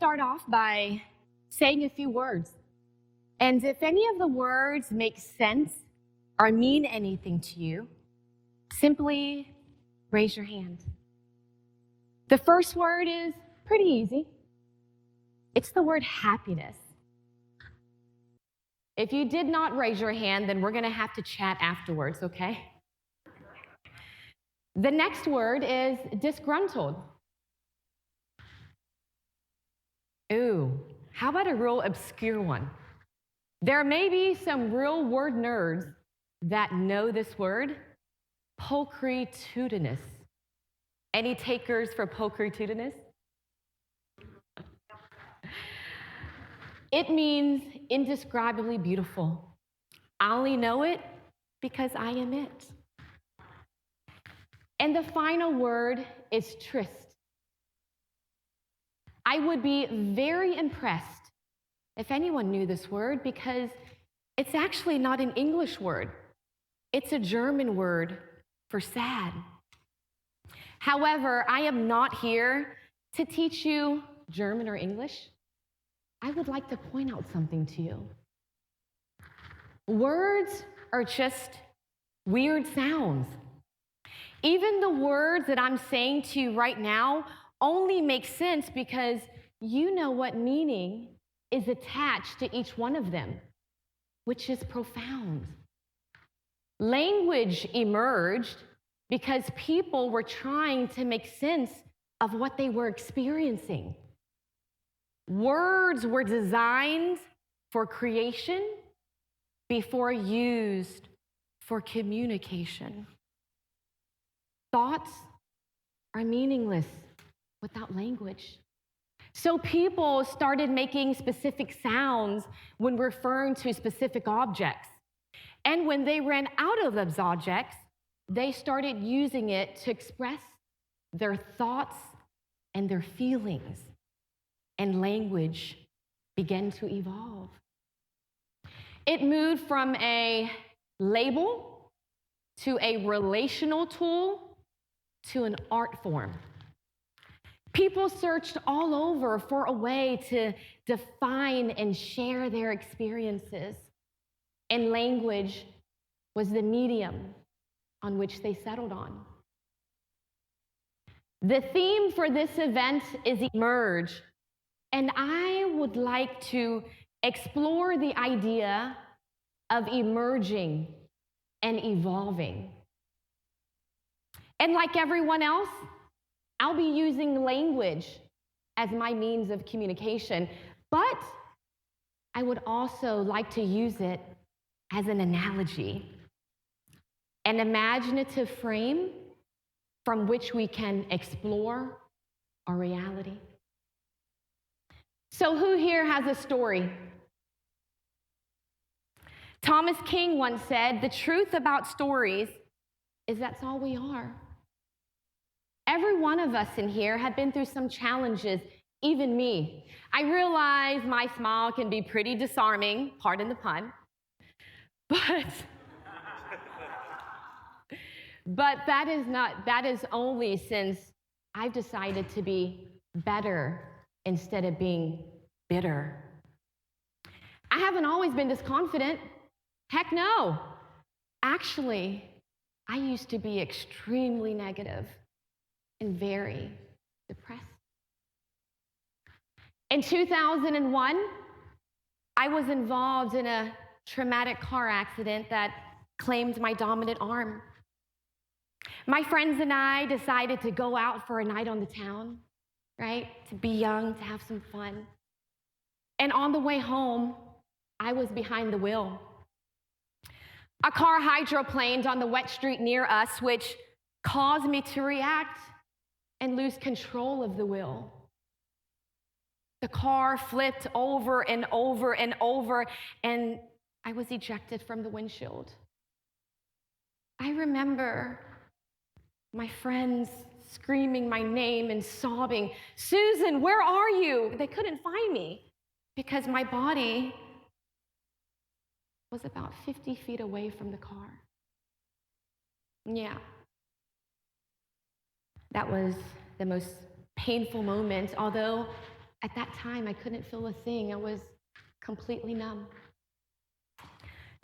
start off by saying a few words. And if any of the words make sense or mean anything to you, simply raise your hand. The first word is pretty easy. It's the word happiness. If you did not raise your hand, then we're going to have to chat afterwards, okay? The next word is disgruntled. Ooh, how about a real obscure one? There may be some real word nerds that know this word, pulchritudinous. Any takers for pulchritudinous? It means indescribably beautiful. I only know it because I am it. And the final word is tryst. I would be very impressed if anyone knew this word because it's actually not an English word. It's a German word for sad. However, I am not here to teach you German or English. I would like to point out something to you. Words are just weird sounds. Even the words that I'm saying to you right now only make sense because you know what meaning is attached to each one of them, which is profound. Language emerged because people were trying to make sense of what they were experiencing. Words were designed for creation before used for communication. Thoughts are meaningless without language. So people started making specific sounds when referring to specific objects. And when they ran out of those objects, they started using it to express their thoughts and their feelings. And language began to evolve. It moved from a label to a relational tool to an art form. People searched all over for a way to define and share their experiences, and language was the medium on which they settled on. The theme for this event is emerge, and I would like to explore the idea of emerging and evolving. And like everyone else, I'll be using language as my means of communication, but I would also like to use it as an analogy, an imaginative frame from which we can explore our reality. So who here has a story? Thomas King once said, "The truth about stories is that's all we are." Every one of us in here have been through some challenges, even me. I realize my smile can be pretty disarming, pardon the pun, but that is only since I've decided to be better instead of being bitter. I haven't always been this confident. Heck no. Actually, I used to be extremely negative and very depressed. In 2001, I was involved in a traumatic car accident that claimed my dominant arm. My friends and I decided to go out for a night on the town, right? To be young, to have some fun. And on the way home, I was behind the wheel. A car hydroplaned on the wet street near us, which caused me to react and lose control of the wheel. The car flipped over and over and over, and I was ejected from the windshield. I remember my friends screaming my name and sobbing, "Susan, where are you?" They couldn't find me because my body was about 50 feet away from the car. Yeah. That was the most painful moment, although At that time, I couldn't feel a thing. I was completely numb.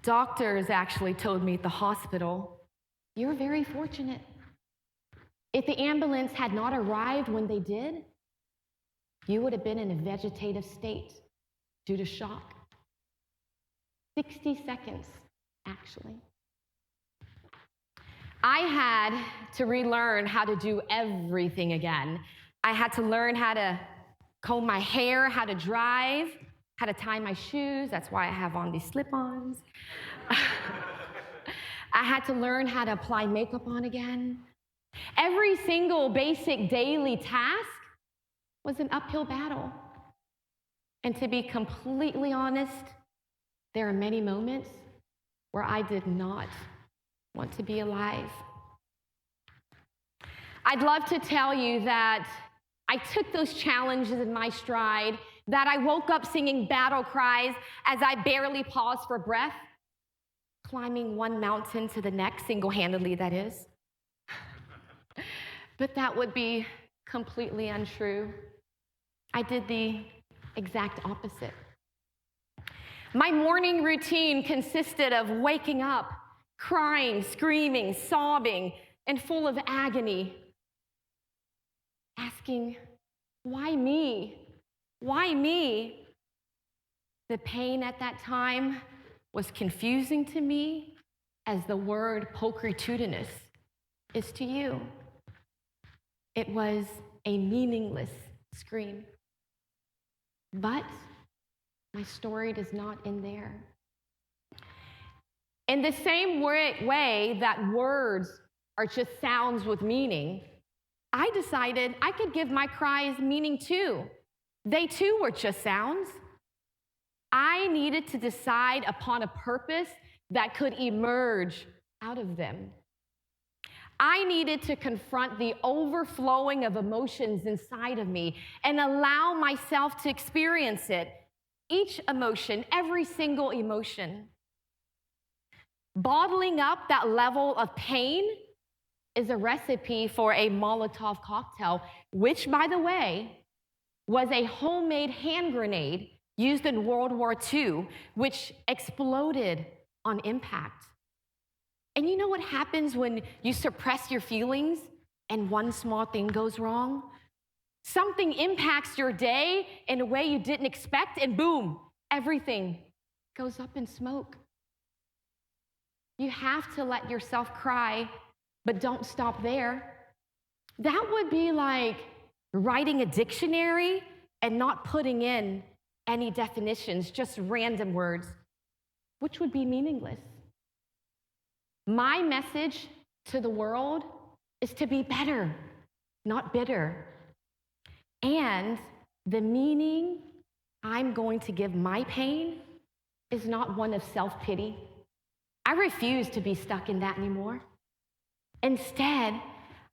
Doctors actually told me at the hospital, "You're very fortunate. If the ambulance had not arrived when they did, you would have been in a vegetative state due to shock." 60 seconds, actually. I had to relearn how to do everything again. I had to learn how to comb my hair, how to drive, how to tie my shoes. That's why I have on these slip-ons. I had to learn how to apply makeup on again. Every single basic daily task was an uphill battle. And to be completely honest, there are many moments where I did not want to be alive. I'd love to tell you that I took those challenges in my stride, that I woke up singing battle cries as I barely paused for breath, climbing one mountain to the next, single-handedly, that is. But that would be completely untrue. I did the exact opposite. My morning routine consisted of waking up, crying, screaming, sobbing, and full of agony, asking, why me? Why me? The pain at that time was confusing to me as the word pulchritudinous is to you. It was a meaningless scream. But my story does not end there. In the same way that words are just sounds with meaning, I decided I could give my cries meaning too. They too were just sounds. I needed to decide upon a purpose that could emerge out of them. I needed to confront the overflowing of emotions inside of me and allow myself to experience it. Each emotion, every single emotion. Bottling up that level of pain is a recipe for a Molotov cocktail, which, by the way, was a homemade hand grenade used in World War II, which exploded on impact. And you know what happens when you suppress your feelings and one small thing goes wrong? Something impacts your day in a way you didn't expect, and boom, everything goes up in smoke. You have to let yourself cry, but don't stop there. That would be like writing a dictionary and not putting in any definitions, just random words, which would be meaningless. My message to the world is to be better, not bitter. And the meaning I'm going to give my pain is not one of self-pity. I refuse to be stuck in that anymore. Instead,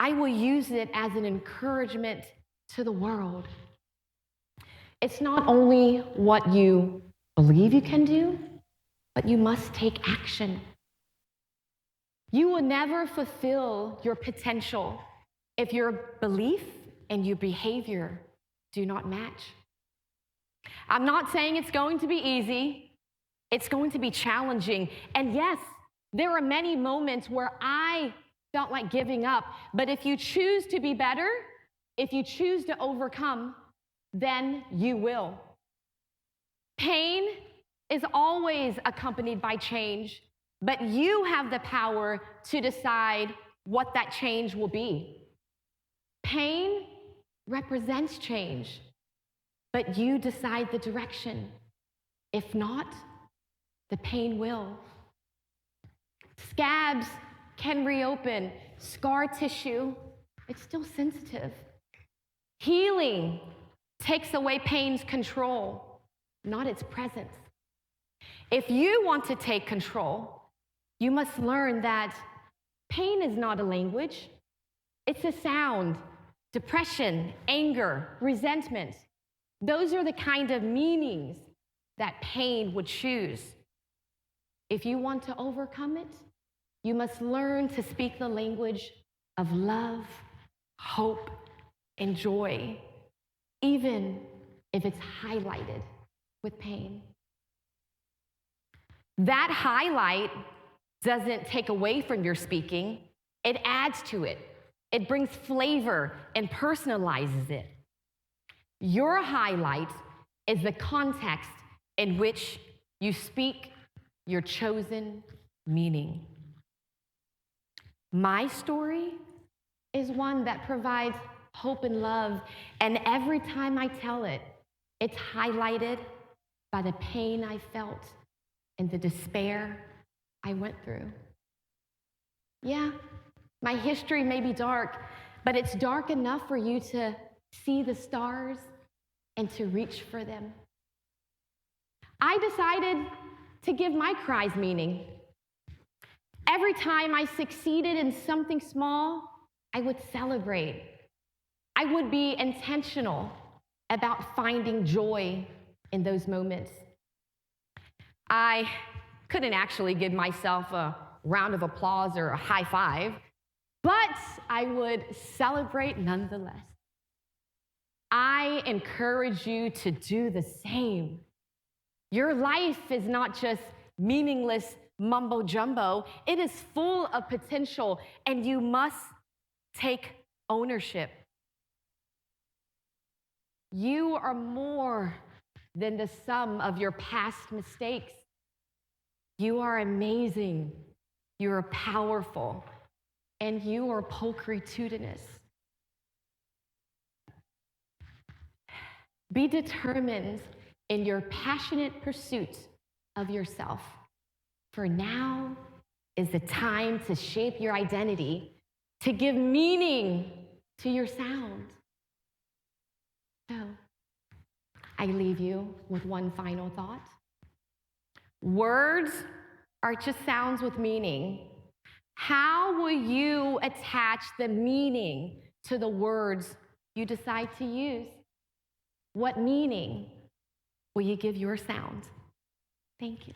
I will use it as an encouragement to the world. It's not only what you believe you can do, but you must take action. You will never fulfill your potential if your belief and your behavior do not match. I'm not saying it's going to be easy. It's going to be challenging. And yes, there are many moments where I felt like giving up. But if you choose to be better, if you choose to overcome, then you will. Pain is always accompanied by change, but you have the power to decide what that change will be. Pain represents change, but you decide the direction. If not, the pain will. Scabs can reopen. Scar tissue, it's still sensitive. Healing takes away pain's control, not its presence. If you want to take control, you must learn that pain is not a language. It's a sound. Depression, anger, resentment, those are the kind of meanings that pain would choose. If you want to overcome it, you must learn to speak the language of love, hope, and joy, even if it's highlighted with pain. That highlight doesn't take away from your speaking, it adds to it. It brings flavor and personalizes it. Your highlight is the context in which you speak your chosen meaning. My story is one that provides hope and love, and every time I tell it, it's highlighted by the pain I felt and the despair I went through. Yeah, my history may be dark, but it's dark enough for you to see the stars and to reach for them. I decided to give my cries meaning. Every time I succeeded in something small, I would celebrate. I would be intentional about finding joy in those moments. I couldn't actually give myself a round of applause or a high five, but I would celebrate nonetheless. I encourage you to do the same. Your life is not just meaningless mumbo jumbo, it is full of potential, and you must take ownership. You are more than the sum of your past mistakes. You are amazing, you are powerful, and you are pulchritudinous. Be determined in your passionate pursuit of yourself, for now is the time to shape your identity, to give meaning to your sound. So, I leave you with one final thought. Words are just sounds with meaning. How will you attach the meaning to the words you decide to use? What meaning will you give your sound? Thank you.